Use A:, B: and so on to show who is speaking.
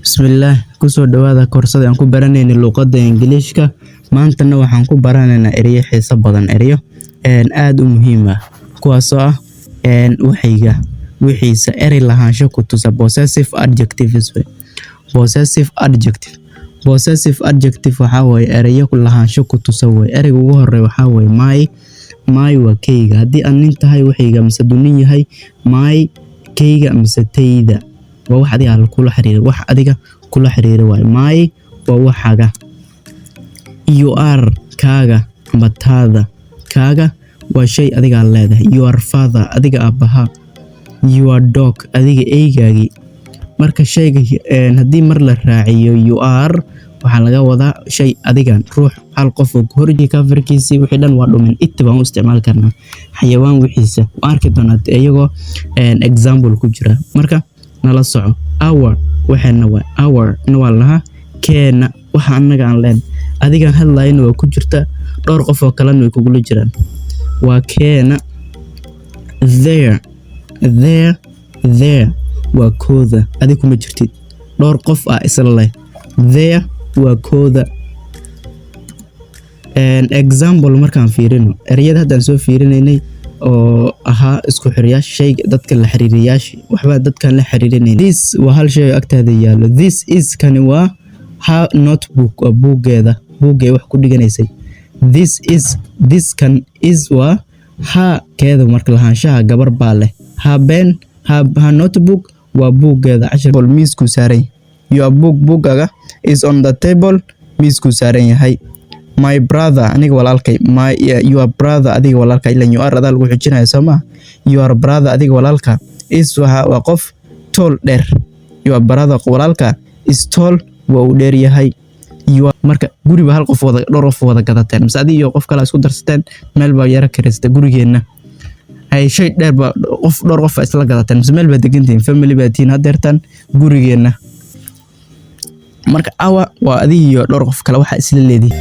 A: Bismillah, kusoo dhawaada koorsada aan ku baranayno luqadda Ingiriiska. Maantana waxaan ku baranaynaa ereyo xiiso badan, ereyo aad u muhiim ah, kuwaas oo ah wixiisa erey lahaansho ku tusa possessive adjectives. Possessive adjective. Possessive adjective waxa way ereyo lahaansho ku tusa way. Ereyga ugu horeeya waxa way my waa keyga. Haddii aan nin tahay waxayga mise dunin yahay my keyga mise tayda. Waa wax adiga kula xiriira way. My waa waxaga. You are kaaga ama taada. Kaaga waa shay adiga leedahay. Your father adiga aabbaha. Your dog adiga eygaagi. Marka shayga haddii mar la raaciyo you are waxaa laga wadaa shay adigan ruux hal qof oo horji ka farkiisi wixii dhan waa dhumin baan u isticmaali karnaa xayawaan wixiisa waan arki doonaa iyagoo example ku jira. Marka nala soco our waxana waa our waa laha keena waxa anaga aan leen adigan hadlayna waa ku jirta dhowr qof oo kale way kugu jiraan waa keena. There waa kooda adiga kuma jirtid dhowr qof ah isla leh. There waa kooda. Example markaan fiirino ereyada haddaan soo fiirinaynay oo ahaa isku xiriyaasha shayga dadka la xiriiriyaasha waxba dadkan la xiriirinay. This waa hal shay agtaada yaalo. This is kani waa ha notebook waa buugeeda buugay wax ku dhiganaysay. This kan is waa ha keeda marka lahaanshaha gabar baa leh. Ha notebook waa buugeeda cashar miisku saaran. Your book is on the table miisku saaran yahay. My brother aniga walaalkay. Your brother adiga walaalka ilan you are adal lagu xijinayo sama. Your brother adiga walaalka is waa qof tall dheer. Your brother walaalka is tall waa u dheer yahay. Marka guriga hal qof dhowr qof wada gadateen mise adiga iyo qof kale isku darsateen meel baa yara kirista gurigeena hay shay dheer ba dhowr qof isla gadateen mise meel baa degantiin family baa tiin hadeertan gurigeena. Marka awa waa adiga iyo dhowr qof kale waxa isla leedahay.